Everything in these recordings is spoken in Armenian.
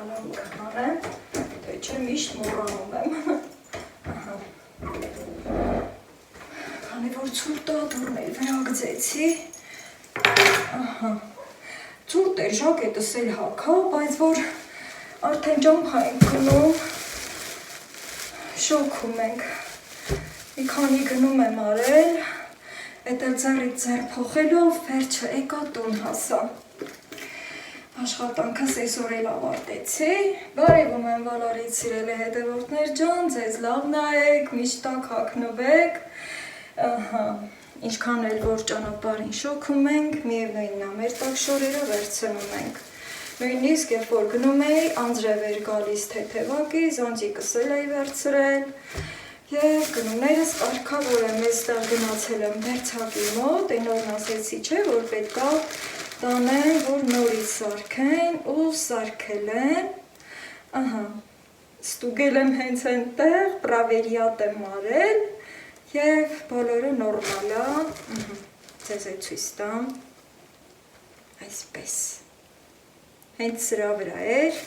կանոն կհանեմ, թե չէ միշտ մոռանում եմ։ Քանի որ ցուրտ է, դուրն էլ վերագծեցի։ Ցուրտ էր, ժակետս էլ հագա, բայց որ արդեն ճամփա ենք գնում, շոքում ենք։ Մի քանի գնում եմ արել, էդ էլ ձեռից ձեռ փոխելով վերջը եկա տուն հասա։ Աշխատանքս այսօր էլ ավարտեցի, բարևում եմ Վալարից սիրելի հետևորդներ ջան, ձեզ լավ նայեք, միշտ տակ հագնվեք, ինչքան էլ որ ճանապարհին շոքում ենք, միևնույնն է մեր տակ շորերը վերցնում ենք։ Նույնիսկ երբ որ գնում էի, անձրև էր գալիս թեթևակի, զոնտիկս էլ էի վերցրել և գնումներս կարգավոր եմ, այստեղ գնացել եմ դերձակի մոտ, այն օրն ասեցի չէ, որ պետք է տանեմ, որ նորից սարքեն ու սարքել են, ստուգել եմ հենց այնտեղ, պրավերիատ եմ արել և բոլորը նորմալ է, ձեզ է ցույց տամ, այսպես, հենց սրա վրա էր,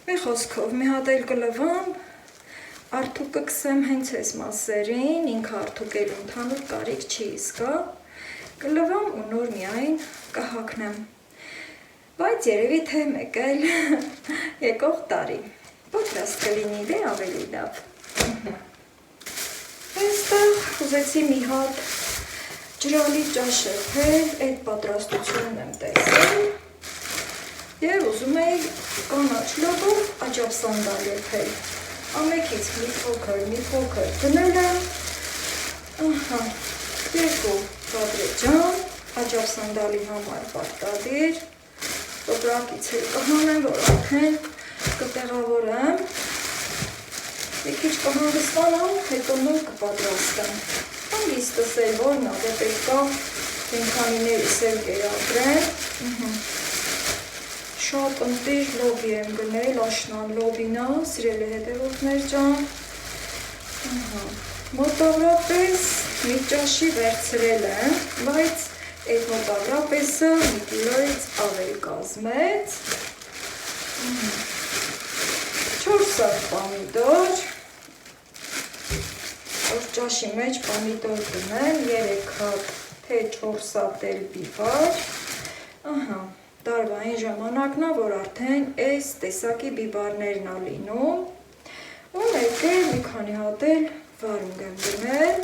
մի խոսքով, մի հատ էլ կլվամ, արդուկ կգցեմ հենց այս մասերին, ինքը արդուկել ընդհանուր կարիք չի զգա, կլվամ ու նոր միայն կհագնեմ, բայց երևի թե մեկ էլ եկող տարի, պատրաստ կլինի դե ավելի լավ։ Այստեղ ուզեցի մի հատ ջրալի ճաշ եփել, այդ պատրաստությունն եմ տեսել և ուզում էի կանաչ լոգով աջափսանդալ եփել, ամենքից մի փոքր դնել եմ, երկու բադրեջան, աջափսանդալի համար պարտադիր, տոպրակից էլ կհանեմ, որ արդեն կտեղավորեմ, մի քիչ կհանգստանամ, հետո նոր կպատրաստեմ, հանգիստս էլ որն է, դե պետք է ենքանիներիս էլ կերակրեմ, շատ ընտիր լոբի եմ գնել, աշնան լոբին է, սիրելի հետևորդներ ջան, մոտավորապես մի ճաշի վերցրել եմ, բայց այդ մոտավորապեսը մի կիլոից ավել կազմեց, 4 սատ պամիդոր, որ ճաշի մեջ պամիդոր դնեմ, 3 հատ թե 4 սատ էլ բիբար, տարվային ժամանակն է, որ արդեն այս տեսակի բիբարներն է լինում, ու մեկ էլ մի քանի հատ էլ վարունգ եմ դնել,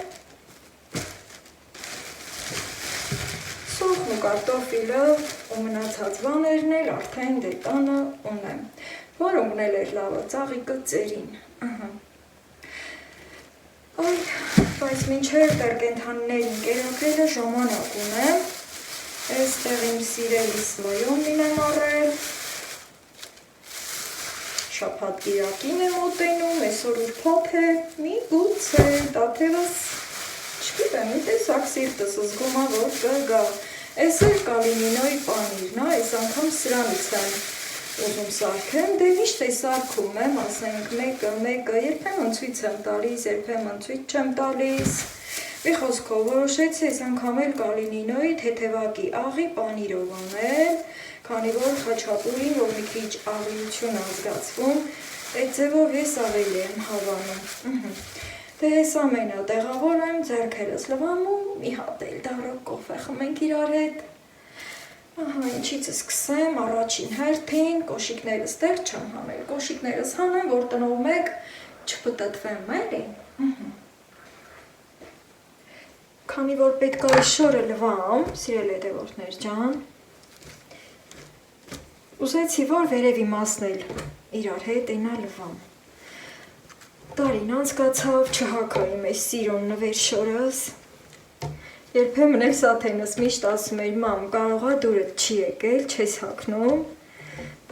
սոխն ու կարտոֆիլը ու մնացած բաներն էլ արդեն դե տանը ունեմ, վարունգն էլ էր լավը, ծաղիկը ծերին, բայց մինչև դեռ կենդանիներին կերակրելը ժամանակ ունեմ, այստեղ իմ սիրելի սլոյոմին եմ առել, շաբաթ կիրակին եմ մոտենում, այսօր ուրբաթ է, մի գուցե, դաթևս, չգիտեմ, մի տեսակ սիրտս զգում է, որ կգա, այս էլ կալինինոյի պանիրն է, այս անգամ սրանից եմ ուզում սարքեմ, դե միշտ է սարքում եմ, ասենք մեկը, երբեմն ցույց եմ տալիս, երբեմն ցույց չեմ տալիս, մի խոսքով որոշեցի այս անգամ էլ կալինինոյի թեթևակի աղի պանիրով անել, քանի որ խաչապուրին, որ մի քիչ աղիություն է զգացվում, այդ ձևով ես ավելի եմ հավանում, դե ես ամենը տեղավոր եմ, ձեռքերս լվամ ու մի հատ էլ դառը կոֆե խմենք իրար հետ, ինչից սկսեմ, առաջին հերթին, կոշիկներս դեռ չեմ հանել, կոշիկներս հանեմ, որ տնով մեկ չպտտվեմ, էլի, քանի որ պետք է շորը լվամ, սիրելի հետևորդներ ջան, ուզեցի, որ վերևի մասն էլ իրար հետ այնա լվամ, տարին անցկացավ, չհագա իմ այս սիրուն նվեր շորս, երբեմն էլ Սաթենս միշտ ասում էր, մամ, կարող է դուրդ չի եկել, չես հագնում,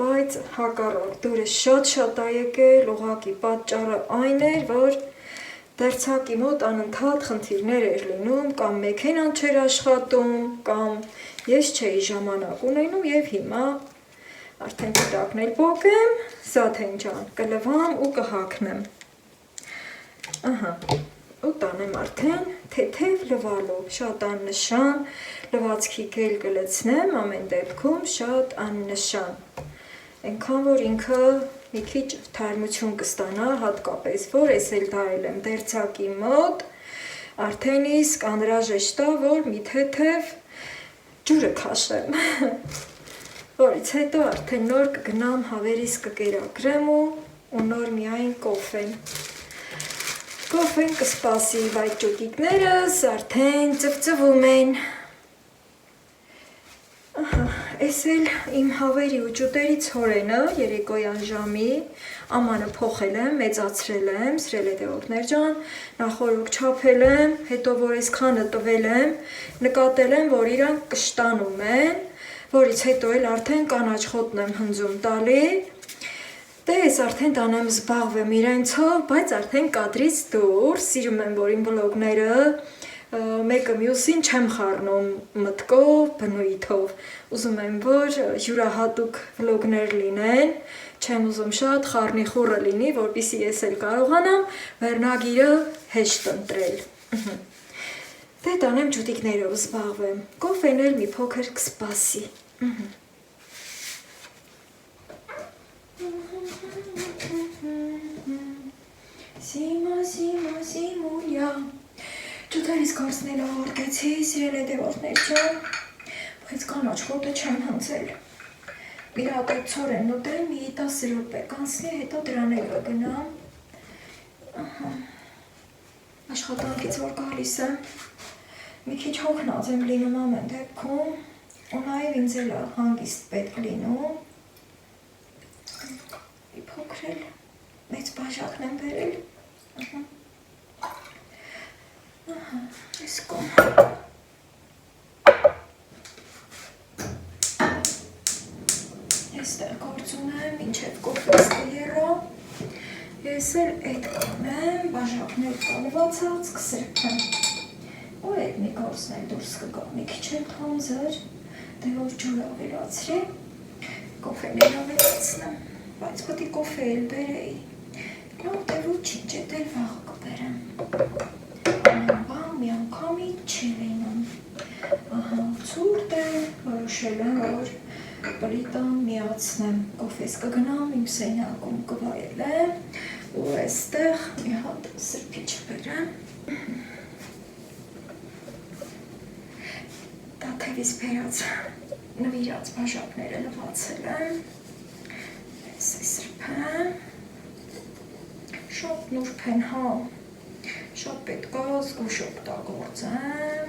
բայց հակառակ դուրս շատ է եկել, ուղղակի պատճառը այն էր, որ դերձակի մոտ անընդհատ խնդիրներ էր լինում, կամ մեքենան չէր աշխատում, կամ ես չէի ժամանակ ունենում և հիմա արդեն կտակն էլ պոկ եմ, Սաթեն ջան, կլվամ ու կհագնեմ, ու տանեմ արդեն թեթև լվալով, շատ աննշան, լվացքի գել կլցնեմ, ամեն դեպքում շատ աննշան, Այնքան որ ինքը մի քիչ թարմություն կստանա, հատկապես որ ես էլ դարել եմ դերձակի մոտ, արդեն իսկ անհրաժեշտ է, որ մի թեթև ջուրը քաշեմ, որից հետո արդեն նոր կգնամ հավերիս կկերակրեմ ու նոր միայն կոֆեն։ Կոֆեն կսպասի, բայց ճուտիկներս արդեն ծվծվում են։ Ես էլ իմ հավերի ու ջուտերի ցորենը երեկոյան ժամի ամանը փոխել եմ, մեծացրել եմ, սրել է դեղորներ ջան, նախորոք չափել եմ, հետո որ այս քանը տվել եմ, նկատել եմ, որ իրանք կշտանում են, որից հետո էլ արդեն կանաչ խոտն եմ հնձում տալի, դե ես արդեն տանեմ զբաղվեմ իրենցով, բայց արդեն կադրից դուրս, սիրում եմ, որ իմ վլոգները մեկը մյուսին չեմ խառնում մտքով, բնույթով, ուզում եմ, որ յուրահատուկ վլոգներ լինեն, չեմ ուզում շատ խառնիխուռը լինի, որպեսզի ես էլ կարողանամ վերնագիրը հեշտ ընտրել։ Դե տանեմ ջուտիկներով զբաղվեմ, կոֆեն էլ մի փոքր կսպասի։ Սիմա, սիմա, սիմուլյա Ջութերից կորցնել աղորդեցի, սիրել է դեղորդներ ջան, բայց կանաչ խոտը չեմ հնձել։ Իր հատ այդ ցորենն ուտեմ, մի 10 րոպե կանցնի, հետո դրան էլ կգնամ։ Աշխատանքից որ գալիս եմ, մի քիչ հոգնած եմ լինում ամեն դեպքում, ու նաև ինձ էլ հանգիստ պետք լինում։ Մի փոքր էլ մեծ բաժակն եմ բերել։ Այս կոմ Եստեղ գործ ունեմ, մինչև կոֆես կերա Ես էլ էդ կանեմ, բաժակներ կալվածած, կսրբեմ Ու էդ մի գործն էլ դուրս կգա, մի քիչ էլ թանձր Դե որ ջուր ավելացրի Կոֆեն էլ ավելացնեմ Բայց պտի կոֆե էլ բերեի Լավ դե ոչինչ, էդ էլ վաղը կբերեմ մի անգամից չի լինում Ցուրտ է, որոշել եմ, որ պլիտան միացնեմ Կոֆես կգնամ, իմ սենյակում կվայելեմ ու այստեղ մի հատ սրբիչ բերեմ Տաթևից բերած նվիրած բաժակները լվացել եմ Ես է սրբեմ Շատ նուրբ են, հա Շատ պետք է զգուշ օգտագործեմ,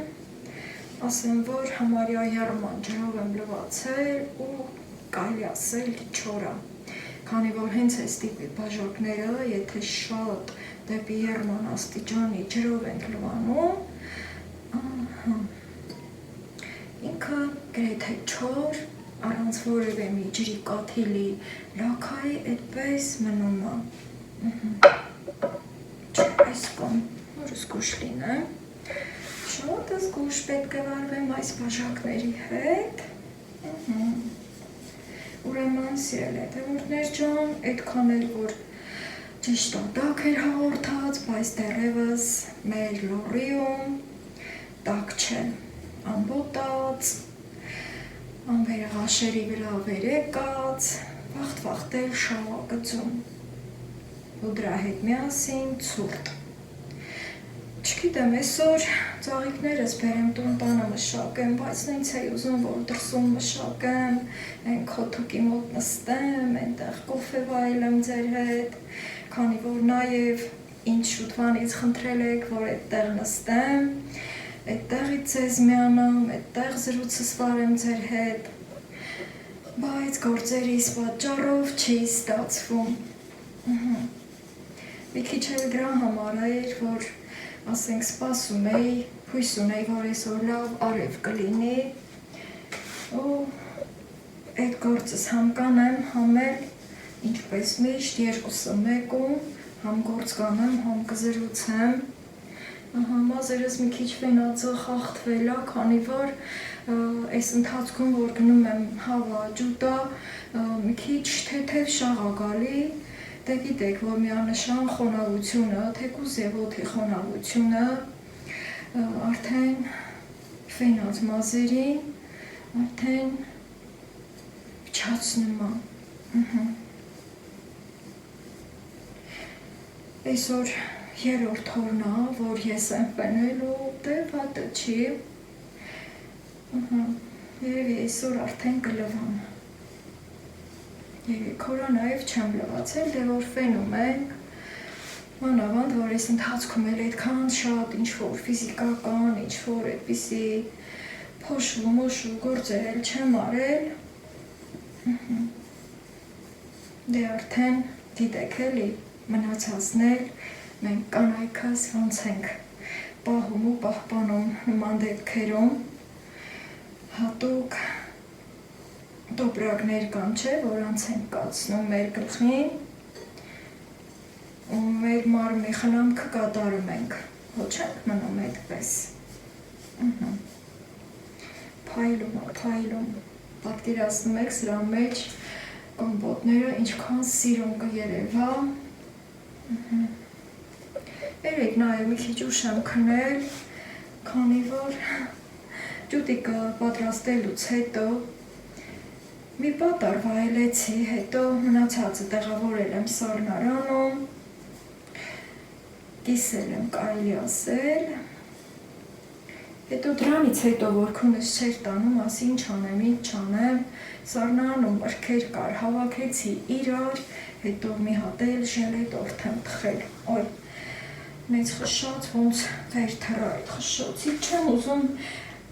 ասեմ, որ համարյա եռման ջրով եմ լվացել ու կարելի ասել չորա, քանի որ հենց այս տիպի բաժակները, եթե շատ դեպի եռման աստիճանի ջրով ենք լվանում, ինքը գրեթե չոր, առանց որևէ մի ջրի կաթիլի լաքայի այդպես մնում է, այս կոմ որ զգուշ լինեմ, շատ զգուշ պետք է վարվեմ այս բաժակների հետ, ուրեմն սիրել է դեղորդներ ջան, այդքան էլ որ ճիշտ տակ էր հաղորդած, բայց դեռևս մեր լորիում տակ չէ, ամբոտած, անվերեղաշերի վրա վերեկած, վաղտ էլ շաղագծում ու դրա հետ միասին ցուրտ Չգիտեմ, այսօր ծաղիկներս բերեմ տուն տանը մշակեմ, բայց նույնց էի ուզում, որ դրսում մշակեմ, այն քոթուկի մոտ նստեմ, այնտեղ կոֆե վայելեմ ձեր հետ, քանի որ նաև ինչ շուտվանից խնդրել եք, որ այդտեղ նստեմ, այդտեղից ձեզ միանամ, այդտեղ զրույցս վարեմ ձեր հետ, բայց գործերիս պատճառով չի ստացվում։ Մի քիչ էլ դրա համար էր, որ ասենք սպասում էի, հույս ունեի, որ այսօր լավ արև կլինի ու այդ գործս համ կանեմ, համ էլ ինչպես միշտ երկուսը մեկում, համ գործ կանեմ, համ կզրուցեմ Մազերս մի քիչ վենացը խախտվել է, քանի որ այս ընթացքում, որ գնում եմ հավա ջուտա, մի քիչ թեթև շաղ ա գալի Դե գիտեք, որ միանշան խոնավությունը, թեկուզ և օդի խոնավությունը արդեն ֆենած մազերին, արդեն փչացնում է, Այսօր երրորդ օրն է, որ ես եմ պնելու, դե վատը չի։ Երևի այսօր արդեն կլվամ։ Երևի քորա նաև չեմ լվացել, դե որ ֆենում ենք, մանավանդ, որ այս ընթացքում էլ այդքան շատ ինչ-որ ֆիզիկական, ինչ-որ այդպիսի փոշու-մոշու գործեր էլ չեմ արել, դե արդեն գիտեք էլի, մնացածներ, մենք կանայքս ոնց ենք պահում ու պահպանում նման դեպքերում, հատուկ տոպրակներ կան չէ, որանց ենք կացնում մեր գլխին, ու մեր մարմնի խնամքը կատարում ենք, ոչ ենք մնում այդպես, փայլում, պատկերացնում եք սրա մեջ կոմպոտները ինչքան սիրուն կերևա, երեք նաև մի քիչ ուշ եմ քնել, քանի որ ջուտիկը պատրաստելուց հետո մի պատար վայելեցի, հետո մնացածը տեղավորել եմ սառնարանում, կիսել եմ կարելի ասել, հետո դրանից հետո որ քունս չէր տանում, ասի ինչ չանեմ, սառնարանում մրգեր կար, հավաքեցի իրար, հետո մի հատ էլ ժելե տորթ եմ թխել, օй, մեծ խշած ոնց վեր թռա այդ խշոցից չեմ ուզում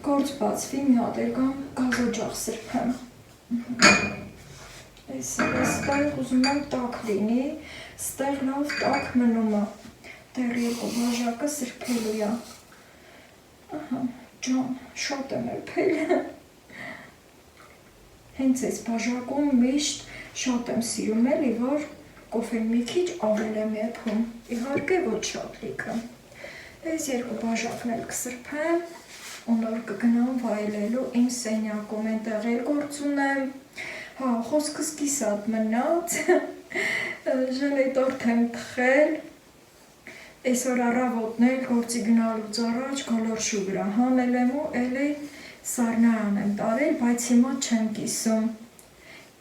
գործ բացվի մի հատ էլ կամ գազօջախ սրբեմ, այստեղ ուզում եմ տաք լինի, ստեղ լավ տաք մնում է, դեռ երկու բաժակը սրբելու է, ջան, շատ եմ էրփել, հենց այս բաժակում միշտ շատ եմ սիրում էլի, որ կոֆեն մի քիչ ավել եմ եփում, իհարկե ոչ շատ լիքը, այս երկու բաժակն էլ կսրբեմ, ու նոր կգնամ վայելելու իմ սենյակում, այնտեղ էլ գործ ունեմ, հա, խոսքս կիսատ մնաց, ժելե տորթ եմ թխել, այսօր առավոտն էլ գործի գնալուց առաջ գոլորշու վրա հանել եմ ու էլի սառնարան եմ տարել, բայց հիմա չեմ կիսում,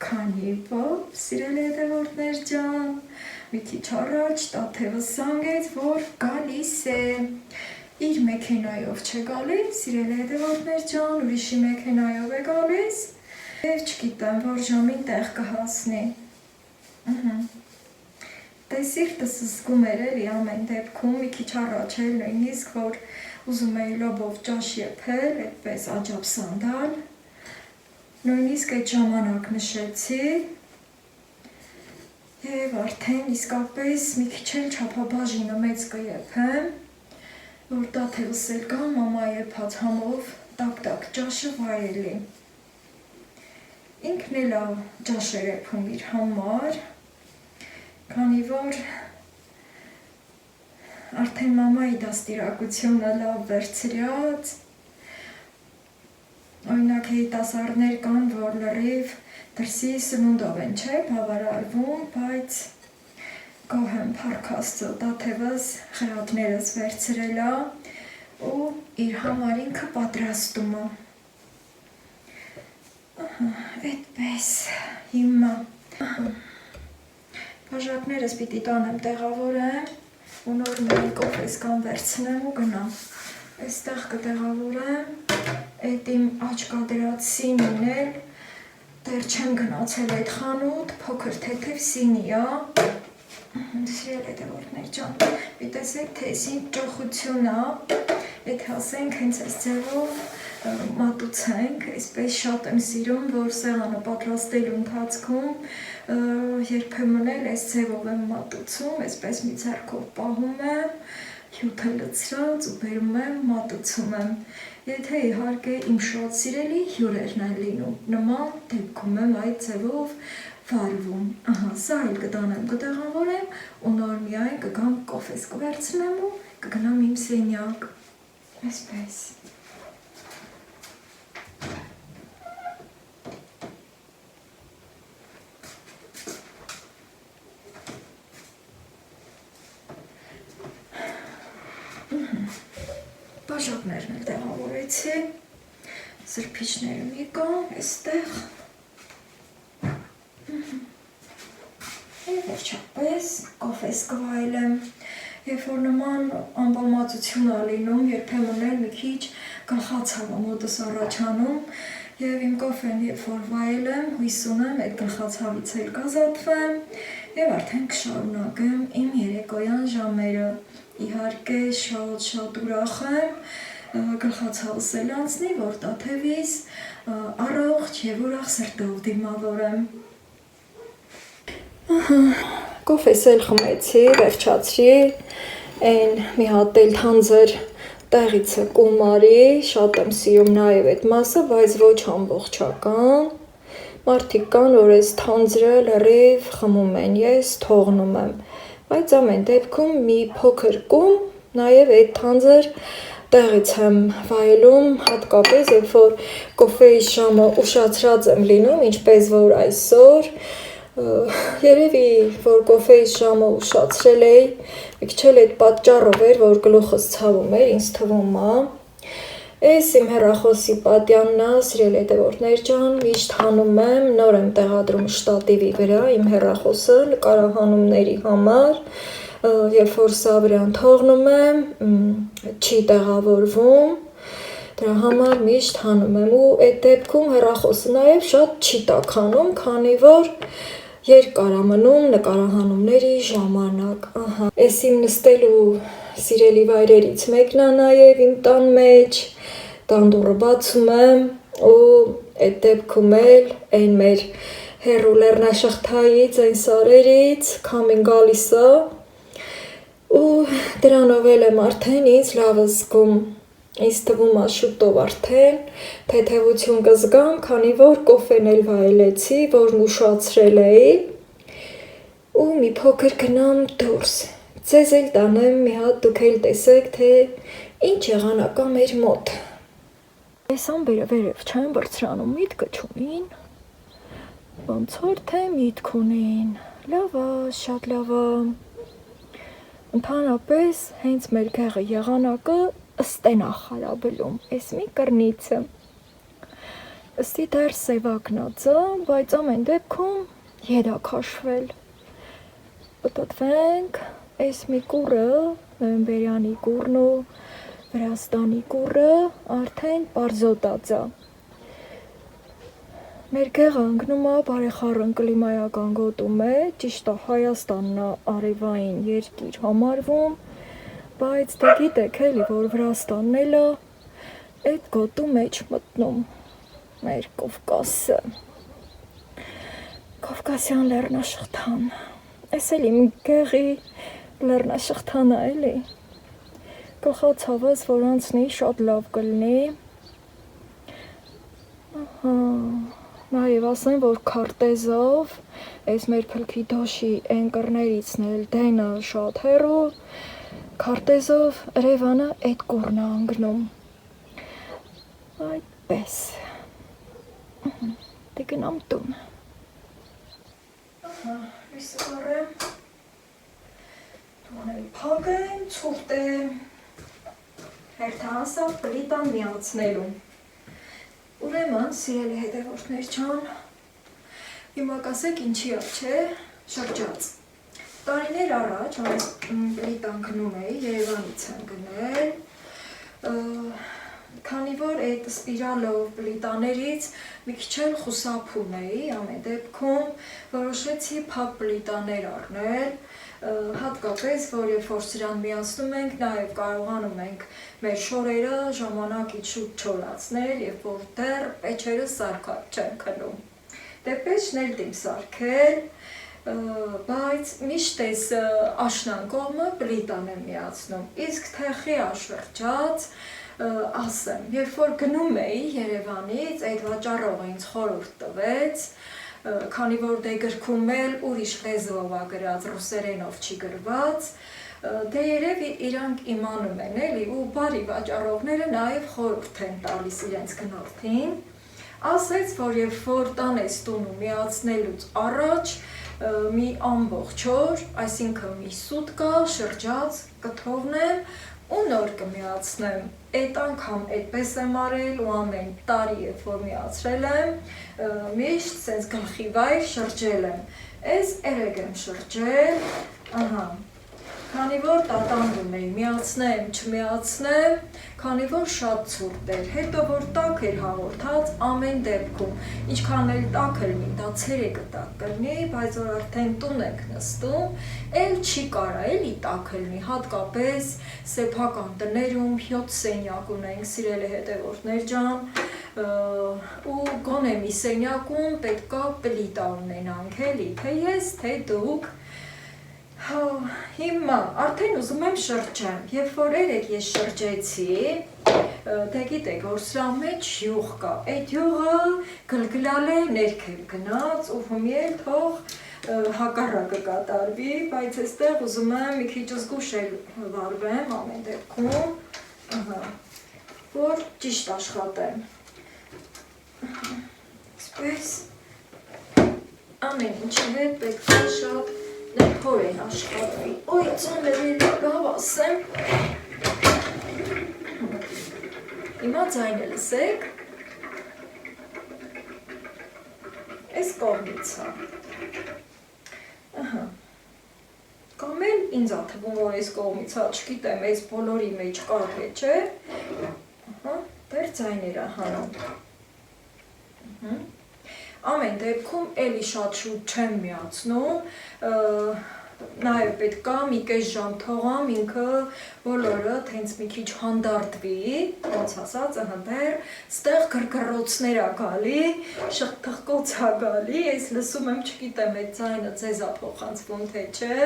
քանի որ սիրելի հետևորդներ ջան, մի քիչ առաջ Տաթևս զանգեց, որ գալիս է, իր մեքենայով չէ գալիս, սիրելի հետևորդներ ջան, ուրիշի մեքենայով է գալիս, և չգիտեմ, որ ժամին տեղ կհասնի, դե սիրտս զգում էր էլի ամեն դեպքում, մի քիչ առաջ էլ նույնիսկ, որ ուզում էի լոբով ճաշ եփել, այդպես աջապսանդալ, նույնիսկ այդ ժամանակ նշեցի և արդեն իսկապես մի քիչ էլ չափաբաժինը մեծ կեփեմ, որ Տաթևս էլ գա մամա եփած համով տակ-տակ ճաշը վայելի, ինքն էլ ճաշեր եփում իր համար, քանի որ արդեն մամայի դաստիարակությունը լավ վերցրած, օրինակ երիտասարդներ կան, որ լրիվ դրսի սնունդով են չէ, բավարարվում, բայց գոհ եմ փառք Աստծո, Տաթևս խրատներս վերցրել է ու իր համար ինքը պատրաստում է, այդպես հիմա, բաժակներս պիտի տանեմ տեղավորեմ, ու նոր մի կոֆես կան վերցնեմ ու գնամ, այստեղ կտեղավորեմ, այդ իմ աչկադրած սինին էլ, դեռ չեմ գնացել այդ խանութ, փոքր թեթև սինի է, սիրել հետևորդներ ջան, մի տեսեք թե սին ճոխություն է, եթե ասենք հենց այս ձևով մատուցենք, այսպես շատ եմ սիրում, որ սեղանը պատրաստելու ընթացքում երբեմն էլ այս ձևով եմ մատուցում, այսպես մի ձեռքով պահում եմ, հյութը լցրած ու բերում եմ, մատուցում եմ, եթե իհարկե իմ շատ սիրելի հյուրերն են լինում, նման դեպքում եմ այդ ձևով վարվում, սա էլ կտանեմ, կտեղավորեմ ու նոր միայն կգամ կոֆես կվերցնեմ ու կգնամ իմ սենյակ, այսպես։ Բաժակներն էլ տեղավորեցի, սրբիչները մի կան, այստեղ, վերջապես կոֆես կվայելեմ, երբ որ նման անբալմացություն ա լինում, երբեմն էլ մի քիչ գլխացավը մոտս առաջանում, եւ իմ կոֆեն երբ որ վայելեմ, հույս ունեմ այդ գլխացավից էլ կազատվեմ եւ արդեն կշարունակեմ իմ երեկոյան ժամերը։ Իհարկե շատ ուրախ եմ գլխացավս էլ անցնի, որ տաթևիս առողջ եւ ուրախ սրտով դիմավորեմ։ Կոֆես էլ խմեցի, վերջացրի, այն մի հատ էլ թանձր տեղիցը կումարի, շատ եմ սիրում նաև այդ մասը, բայց ոչ ամբողջական։ Մարդիկ կան, որ այս թանձրը լրիվ խմում են, ես թողնում եմ, բայց ամեն դեպքում մի փոքր կում, նաև այդ թանձր տեղից եմ վայելում, հատկապես երբ որ կոֆեի ժամը ուշացրած եմ լինում, ինչպես որ այսօր, երևի որ կոֆեի ժամը ուշացրել էի, մի քիչ էլ այդ պատճառով էր, որ գլուխս ցավում էր, ինձ թվում է։ Էս իմ հեռախոսի պատյանն է, սիրելի հետևորդներ ջան, միշտ հանում եմ, նոր եմ տեղադրում շտատիվի վրա իմ հեռախոսը նկարահանումների համար, երբ որ սա վրան թողնում եմ, չի տեղավորվում, դրա համար միշտ հանում եմ ու այդ դեպքում հեռախոսը նաև շատ չի տաքանում, քանի որ երկար է մնում նկարահանումների ժամանակ։ Էս իմ նստելու սիրելի վայրերից մեկն է նաև իմ տան մեջ, տան դուռը բացում եմ ու այդ դեպքում էլ այն մեր հեռու լեռնաշղթայից, այն սարերից քամին գալիս է ու դրանով էլ եմ արդեն ինձ լավ զգում։ Ինձ թվում է շուտով արդեն թեթևություն կզգամ, քանի որ կոֆեն էլ վայելեցի, որն ուշացրել էի ու մի փոքր գնամ դուրս։ Ձեզ էլ տանեմ մի հատ, դուք էլ տեսեք, թե ինչ եղանակ է մեր մոտ։ Այս ամբերը վերև չեն բարձրանում, միտքը չունին, ոնց որ թե միտք ունին, լավ է, շատ լավ է։ Ընդհանրապես հենց մեր գեղը եղանակը ըստեն է խարաբլում, այս մի կռնիցը, ըստի դեռ սևակն ածը, բայց ամեն դեպքում եդ է քաշվել, պտտվենք, այս մի կուրը, նոյեմբերյանի կուրն ու Վրաստանի կուրը արդեն պարզոտած է, մեր գեղը ընկնում է բարեխառն կլիմայական գոտու մեջ, ճիշտ է Հայաստանն է արևային երկիր համարվում, բայց դե գիտեք էլի, որ Վրաստանն էլ է այդ գոտու մեջ մտնում, մեր Կովկասը, Կովկասյան լեռնաշղթան, այս էլ իմ գեղի լեռնաշղթան է էլի, գլխացավս որ անցնի շատ լավ կլինի, նաև ասեմ, որ քարտեզով, այս մեր փլքի դոշի այն կռներիցն էլ դենը շատ հեռու, քարտեզով Երևանը այդ կուրն է ընկնում, այդպես, դե գնամ տուն, լույսը կառեմ, տուն էլ փակեմ, ցուրտ է, հերթը հասավ պլիտան միացնելու, ուրեմն սիրելի հետևորդներ ջան, հիմա կասեք ինչի է, չէ, շրջած, տարիներ առաջ այս պլիտան գնում էի, Երևանից եմ գնել, քանի որ այդ սպիրալով պլիտաներից մի քիչ էլ խուսափում էի, ամեն դեպքում որոշեցի փակ պլիտաներ առնել, հատկապես, որ երբ որ սրան միացնում ենք, նաև կարողանում ենք մեր շորերը ժամանակից շուտ չորացնել, երբ որ դեռ պեչերը սարքած չեն քնում, դե պեչն էլ դիմ սարքել, բայց միշտ այս աշնան կողմը պլիտան եմ միացնում, իսկ թեխի աշրջած, ասեմ, երբ որ գնում էի Երևանից, այդ վաճառողը ինձ խորհուրդ տվեց, քանի որ դե գրքում էլ ուրիշ լեզվով է գրած, ռուսերենով չի գրված, դե երևի իրանք իմանում են էլի ու բարի վաճառողները նաև խորհուրդ են տալիս իրենց գնորդին, ասեց, որ երբ որ տանես տունը միացնելուց առաջ մի ամբողջ օր, այսինքն մի սուտկա շրջած կթողնեմ ու նոր կմիացնեմ, այդ անգամ այդպես եմ արել ու ամեն տարի երբ որ միացրել եմ, միշտ սենց գլխի վայր շրջել եմ, Այս երեք եմ շրջել, ահա, քանի որ տատանդում էի, միացնեմ, չմիացնեմ, քանի որ շատ ցուրտ էր, հետո որ տաք էր հաղորդած, ամեն դեպքում, ինչքան էլ տաք լինի, դա ցերեկը տաք կլինի, բայց որ արդեն տուն եք նստում, էլ չի կարա, էլի տաք լինի, հատկապես սեփական տներում 7 սենյակ ունենք, սիրելի հետևորդներ ջան, ու գոնե մի սենյակում պետքա պլիտա ունենանք, էլի, թե ես, թե դուք, հիմա արդեն ուզում եմ շրջեմ, երբ որ երեք ես շրջեցի, դե գիտեք, որ սրա մեջ յուղ կա, այդ յուղը գլգլալ է ներքև գնաց ու հիմի էլ թող հակառակը կատարվի, բայց այստեղ ուզում եմ մի քիչ զգուշ էլ վարվեմ ամեն դեպքում, որ ճիշտ աշխատեմ, այսպես ամեն ինչի հետ պետք է շատ Նեքոր են աշխատվի, ոյ ծանրել գավ ասեմ, հիմա ձայնը լսեք, այս կողմից հա, կամ էլ ինձ աթվում, որ այս կողմից հա, չգիտեմ, այս բոլորի մեջ կար է, չէ, դեր ձայներ հանում, ամեն դեպքում էլի շատ շուտ չեմ միացնում, նաև պետք է մի կես ժամ թողամ ինքը բոլորը հենց մի քիչ հանդարտվի, ոնց ասած, դեր ստեղ գրգռոցներ ա գալի, շղթղկոց ա գալի, ես լսում եմ, չգիտեմ, այդ ձայնը ձեզ ա փոխանցվում, թե չէ,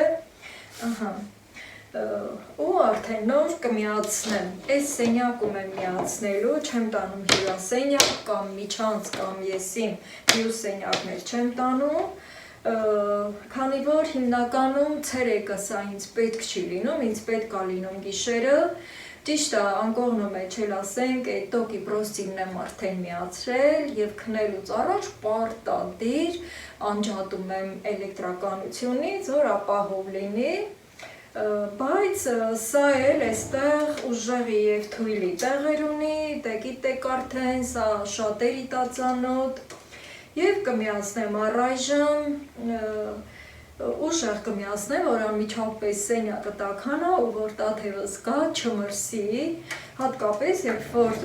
ու արդեն նոր կմիացնեմ, այս սենյակում եմ միացնելու, չեմ տանում հյուրասենյակ կամ միջանց կամ եսիմ հյուրասենյակներ չեմ տանում, քանի որ հիմնականում ցերեկը սա ինձ պետք չի լինում, ինձ պետք է լինում գիշերը, ճիշտ է անկողնում է չել ասենք, այդ տոկի պրոստինն եմ արդեն միացրել և քնելուց առաջ պարտադիր անջատում եմ էլեկտրականությունից, որ ապահով լինի, բայց սա էլ այստեղ ուժեղի և թույլի տեղեր ունի, դե գիտեք արդեն, սա շատերի տածանոտ և կմիացնեմ առայժմ, ուժեղ կմիացնեմ, որ անմիջապես սենյակը տաքանա ու որ տաթևս գա չմրսի, հատկապես երբ որ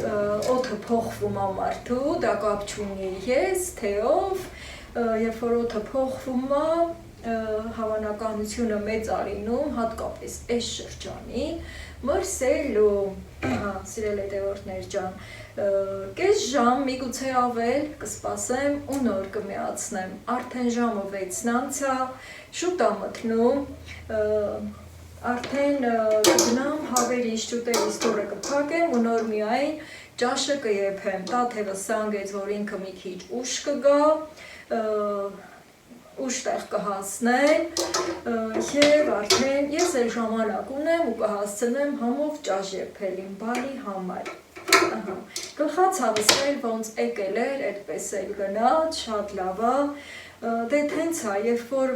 օդը փոխվում ա մարդու, դա կապ չունի ես, թե ով, երբ որ օդը փոխվում ա, հավանականությունը մեծ ա լինում, հատկապես այս շրջանի, մրսելու, սիրել հետևորդներ ջան, կես ժամ, միգուցե ավել կսպասեմ ու նոր կմիացնեմ, արդեն ժամը 6-ն անցա, շուտ ա մթնում, արդեն կգնամ հավերից ճուտերից դուռը կփակեմ ու նոր միայն ճաշը կեփեմ, տաթևը սանգեց, որ ինքը մի քիչ ուշ կգա, ուշտեղ կհասնեն և արդեն ես էլ ժամանակ ունեմ ու կհասցնեմ համով ճաշ եփել իմ բարի համար, գլխացավս էլ ոնց եկել էր, այդպես էլ գնաց, շատ լավ ա, դե տենց ա, երբ որ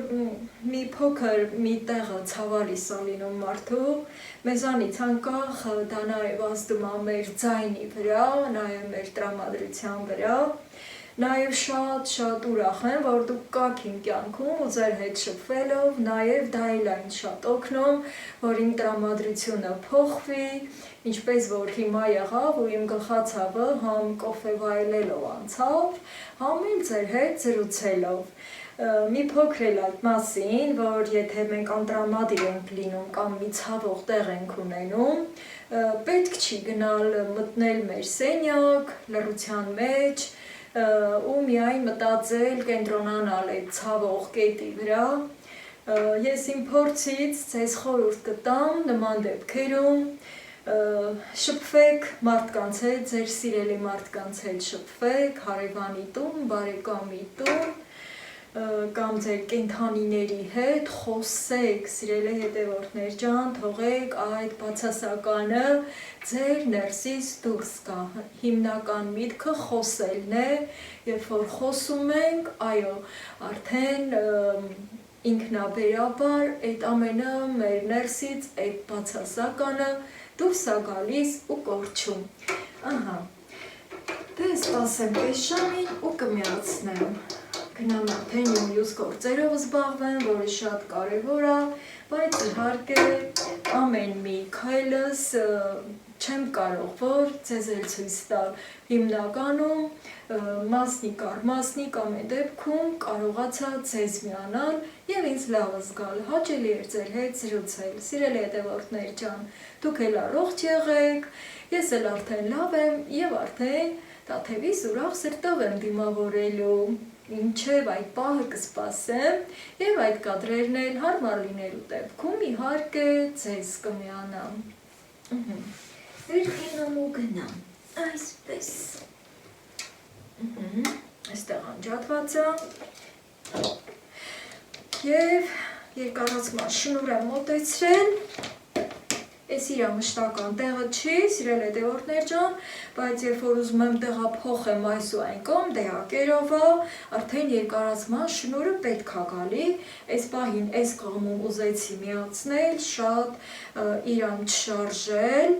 մի փոքր մի տեղը ցավալիս ա լինում մարդու, մեզանից անկախ դա նաև ազդում ա մեր ձայնի վրա, նաև մեր տրամադրության վրա, նաև շատ ուրախ եմ, որ դուք կաք իմ կյանքում ու ձեր հետ շփվելով, նաև դա էլ է ինձ շատ օգնում, որ իմ տրամադրությունը փոխվի, ինչպես որ հիմա եղավ ու իմ գլխացավը համ կոֆե վայելելով անցավ, համ էլ ձեր հետ զրուցելով։ Մի փոքր էլ այդ մասին, որ եթե մենք անտրամադիր ենք լինում կամ մի ցավող տեղ ենք ունենում, պետք չի գնալ մտնել մեր սենյակ, լռության մեջ, ու միայն մտածել, կենտրոնանալ այդ ցավող կետի վրա, ես իմ փորձից ձեզ խորհուրդ կտամ նման դեպքերում, շփվեք մարդկանց հետ, ձեր սիրելի մարդկանց հետ շփվեք, հարևանի տուն, բարեկամի տուն, կամ ձեր կենդանիների հետ խոսեք, սիրելի հետևորդներ ջան, թողեք այդ բացասականը ձեր ներսից դուրս գա, հիմնական միտքը խոսելն է, երբ որ խոսում ենք, այո, արդեն ինքնաբերաբար այդ ամենը մեր ներսից այդ բացասականը դուրս ա գալիս ու կորչում, դե սպասեմ պես ժամին ու կմիացնեմ, գնամ արդեն մյուս գործերով զբաղվեմ, որը շատ կարևոր է, բայց իհարկե ամեն մի քայլս չեմ կարող որ ձեզ էլ ցույց տալ։ Հիմնականում մասնիկ առ մասնիկ ամեն դեպքում կարողացա ձեզ միանալ եւ ինձ լավ զգալ։ Հաճելի էր ձեր հետ զրուցել։ Սիրելի հետևորդներ ջան, դուք էլ առողջ եղեք, ես էլ արդեն լավ եմ եւ արդեն Տաթևիս ուրախ սրտով եմ դիմավորելու։ Մինչև այդ պահը կսպասեմ եւ այդ կադրերն էլ հարմար լինելու դեպքում իհարկե ձեզ կմիանամ։ Վերքինամ ու գնամ, այսպես։ Այստեղ անջատված է։ Եվ երկարացման շնուր եմ մոտեցրել։ Այս իրա մշտական տեղը չի, սիրել հետևորդներ ջան, բայց երբ որ ուզում եմ տեղափոխեմ այս ու այն կողմ, դեակերով է, արդեն երկարացման շնուրը պետք է գալի, այս պահին այս կողմում ուզեցի միացնել, շատ իրան չշարժել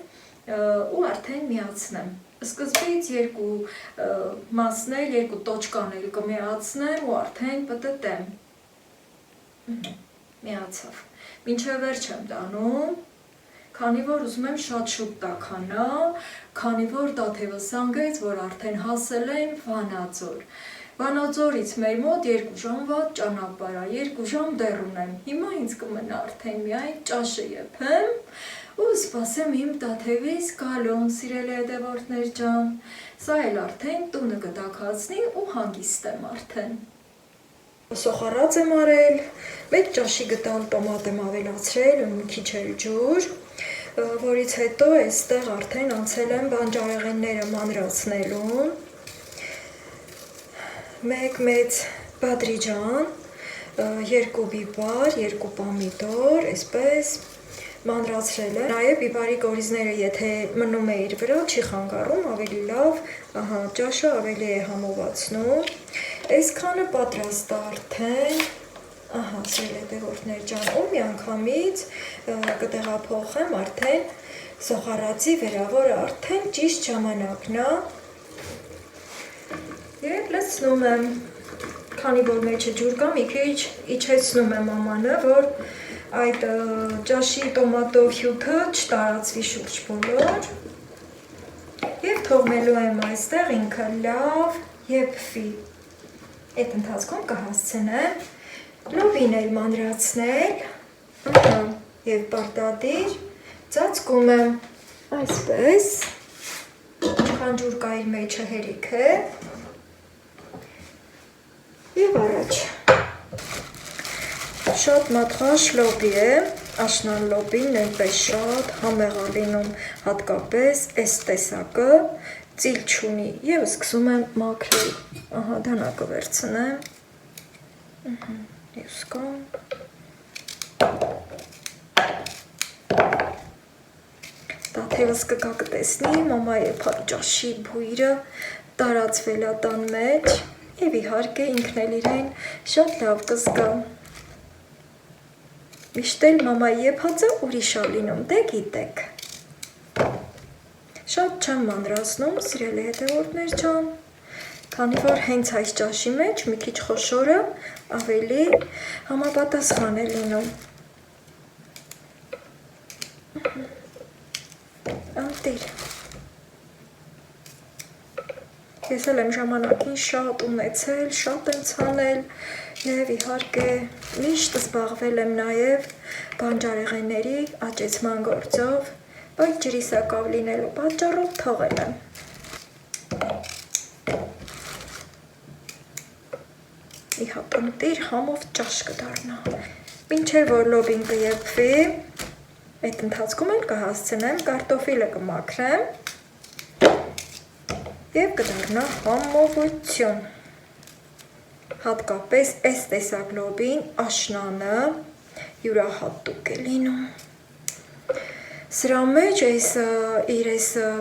ու արդեն միացնեմ։ Սկզբից երկու մասներ, երկու տոճկաներ կմիացնեմ ու արդեն պտտեմ։ Միացավ։ Մինչև վերջ եմ տանում։ Քանի որ ուզում եմ շատ շուտ տաքանա, քանի որ Տաթևս անգեց, որ արդեն հասել եմ Վանաձոր։ Վանաձորից մեր մոտ 2 ժամվա ճանապարհ է, 2 ժամ դեռ ունեմ։ Հիմա ինձ կմնա արդեն միայն ճաշը եփեմ ու սպասեմ իմ Տաթևից գալուն, սիրելի հետևորդներ ջան։ Սա էլ արդեն տունը կտաքացնի ու հանգիստ եմ արդեն։ Սոխառած եմ արել, մեկ ճաշի գտան տոմատ եմ ավելացրել ու մի քիչ էլ ջուր, որից հետո այստեղ արդեն անցել եմ բանջարեղենները մանրացնելուն, մեկ մեծ բադրիջան, 2 բիբար, 2 պամիդոր, այսպես մանրացրել եմ, նաև բիբարի կորիզները եթե մնում է իր վրա, չի խանգարում, ավելի լավ, ճաշը ավելի է համովացնում, այսքանը պատրաստ է արդեն, սիրելի հետևորդներ ջան, ու միանգամից կտեղափոխեմ արդեն սոխառածի վրա, որը արդեն ճիշտ ժամանակն է եւ լցնում եմ, քանի որ մեջը ջուր կա, մի քիչ իջեցնում եմ ամանը, որ այդ ճաշի տոմատով հյութը չտարածվի շուրջ բոլոր եւ թողնելու եմ այստեղ ինքը լավ եփվի։ Այդ ընթացքում կհասցնեմ լոբին էլ մանրացնել եւ պարտադիր ծածկում եմ այսպես, ինչքան ջուր կա իր մեջը հերիք է եւ առաջ։ Շատ մատղաշ լոբի է, աշնան լոբին նույնպես շատ համեղ է լինում, հատկապես այս տեսակը ծիլ չունի եւ սկսում եմ մաքրել, դանակը վերցնեմ, մյուս կողմ, Տաթևս կգա կտեսնի, մամա եփած ճաշի բույրը տարածվել է տան մեջ եւ իհարկե ինքն էլ իրեն շատ լավ կզգա։ Միշտ էլ մամայի եփածը ուրիշ է լինում, դե գիտեք։ Շատ չեմ մանրացնում, սիրելի հետևորդներ ջան, քանի որ հենց այս ճաշի մեջ մի քիչ խոշորը ավելի համապատասխան է լինում։ Անտիր։ Ես էլ եմ ժամանակին շատ ունեցել, շատ եմ ցանել եւ իհարկե միշտ զբաղվել եմ նաեւ բանջարեղենների աճեցման գործով, բայց ջրի սակավ լինելու պատճառով թողել եմ։ Մի հատ ընտիր համով ճաշ կդառնա։ Մինչև որ լոբին կեփվի, այդ ընթացքում էլ կհասցնեմ կարտոֆիլը կմաքրեմ եւ կդառնա համովություն։ Հատկապես այս տեսակ լոբին աշնանը յուրահատուկ է լինում։ Սրա մեջ իր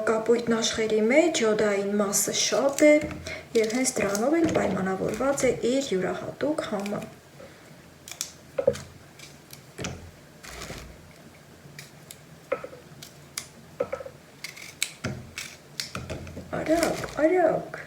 կապույտ աշխերի մեջ յոդային մասը շատ է եւ հենց դրանով էլ պայմանավորված է իր յուրահատուկ համը։ Արագ, արագ։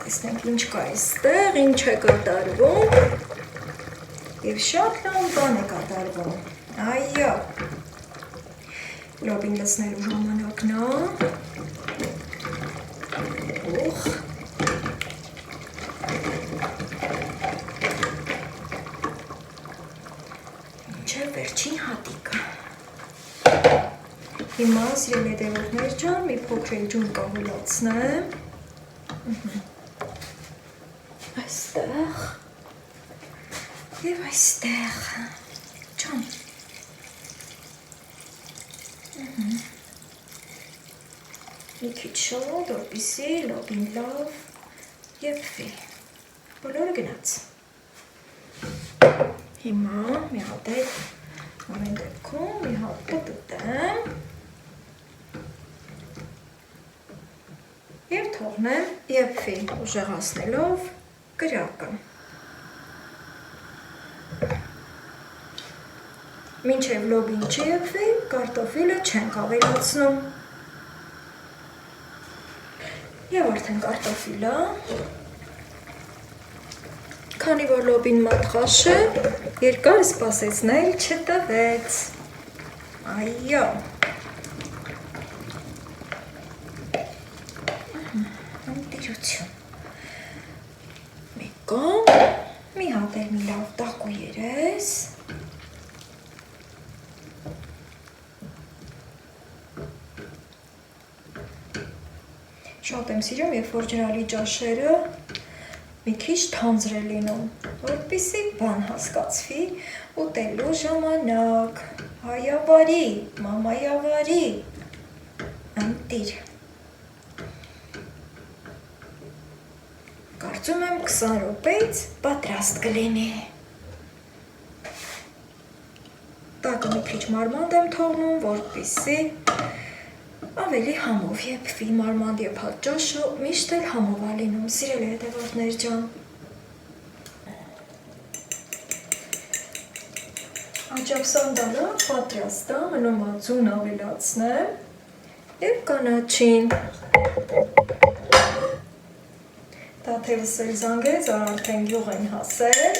Տեսնենք ինչ կա այստեղ, ինչ է կատարվում և շատ լավ բան է կատարվում, այո, լոբին լցնելու ժամանակն է, ուխ, ինչ է վերջին հատիկը, հիմա սիրելի հետևորդներ ջան, մի փոքրիկ ջուր կահոլացնեմ, այստեղ և այստեղ, ջան, մի քիչ շատ, որպեսզի լոբին լավ եփվի, բոլորը գնաց, հիմա մի հատ էլ ամեն դեպքում մի հատ պտտեմ և թողնեմ եփվի, ուժեղացնելով կրակը, մինչև լոբին չեփվի, կարտոֆիլը չենք ավելացնում և արդեն կարտոֆիլը, քանի որ լոբին մատղաշ է, երկար սպասեցնել չտվեց, այո, ընտիրություն, մեկում, մի հատ էլ մի լավ տակու երես, շատ եմ սիրում, երբ որ ջրալի ճաշերը մի քիչ թանձր է լինում, որպեսզի բան հասկացվի ուտելու ժամանակ, հայավարի, մամայավարի, ընտիր, կարծում եմ 20 րոպեից պատրաստ կլինի, տակը մի քիչ մարմանդ եմ թողնում, որպեսզի ավելի համով եփվի, մարմանդ եփած ճաշը միշտ էլ համով է լինում, սիրելի հետևորդներ ջան, աջափսանդալը պատրաստ է, մնում է ձուն ավելացնեմ և կանաչին, տաթևս էլ զանգեց, արդեն գյուղ են հասել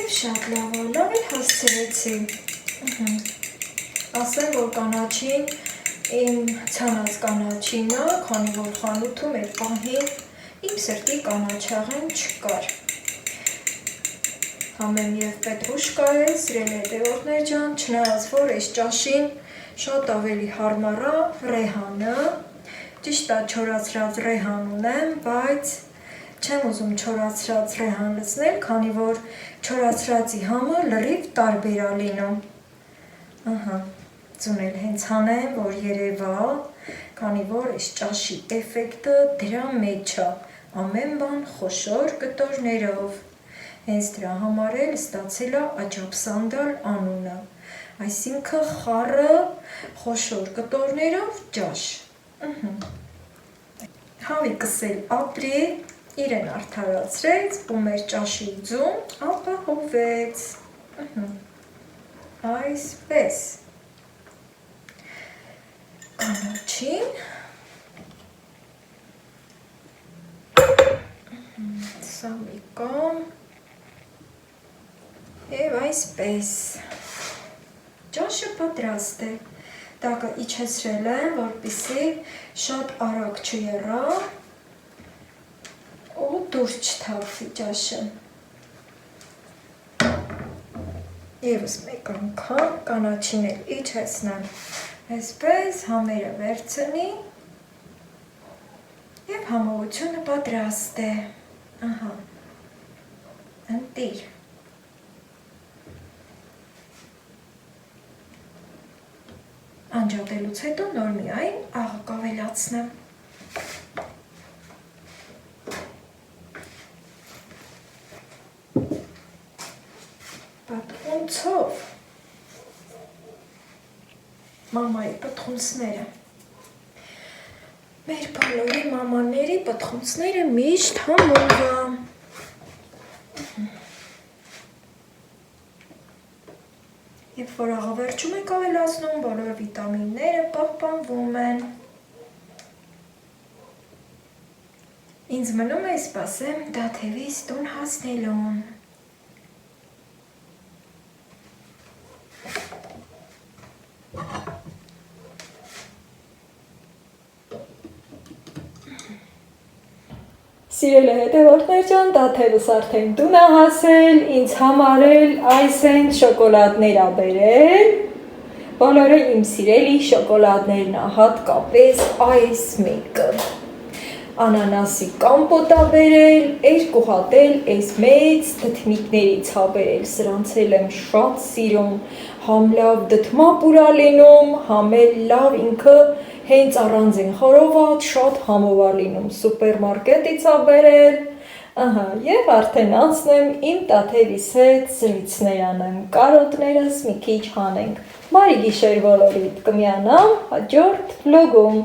և շատ լավ էլ հասցրեցի, ասեմ, որ կանաչին իմ ցանած կանաչին է, քանի որ խանութում այդ պահին իմ սրտի կանաչեղեն չկար, համեմ և պետրուշկա է, սիրելի հետևորդներ ջան, չնայած որ այս ճաշին շատ ավելի հարմար է ռեհանը, ճիշտ է չորացրած ռեհան ունեմ, բայց չեմ ուզում չորացրած ռեհան լցնել, քանի որ չորացրածի համը լրիվ տարբեր է լինում, ձուն էլ հենց հանեմ, որ երևա, քանի որ այս ճաշի էֆեկտը դրա մեջ է, ամեն բան խոշոր կտորներով, հենց դրա համար էլ ստացել է աջափսանդալ անունը, այսինքն խառը խոշոր կտորներով ճաշ, հավիկս էլ ապրի, իրեն արդարացրեց ու մեր ճաշի ձուն ապահովեց, այսպես, կանաչին, սա մի կողմ և այսպես, ճաշը պատրաստ է, տակը իջեցրել եմ, որպեսզի շատ արագ չեռա ու դուրս չթափվի ճաշը, ևս մեկ անգամ կանաչին էլ իջեցնեմ, այսպես համերը վերցնի և համովությունը պատրաստ է, ընտիր, անջատելուց հետո նոր միայն աղը կավելացնեմ, պատխունցով, մամայի պտխունցները, մեր բոլորի մամաների պտխունցները միշտ համով է, Երբ որ աղավերջում եք ավելացնում, բոլոր վիտամինները պահպանվում են։ Ինձ մնում է սպասեմ Դաթևից տուն հասնելուն։ Սիրել է հետևորդներ ջան, Դաթևս արդեն տուն է հասել, ինձ համար էլ այս են շոկոլադներ ա բերել, բոլորը իմ սիրելի շոկոլադներն ա, հատկապես այս մեկը, անանասի կամպոտ ա բերել, 2 հատ էլ այս մեծ դդմիկներից ա բերել, սրանց էլ եմ շատ սիրում, համ լավ դդմապուր ա լինում, համ էլ լավ ինքը հենց առանձին խորոված, շատ համով ա լինում, սուպերմարկետից ա բերել, և արդեն անցնեմ իմ Տաթևիս հետ զրույցներ անեմ, կարոտներս մի քիչ հանենք, բարի գիշեր բոլորիդ, կմիանամ հաջորդ վլոգում։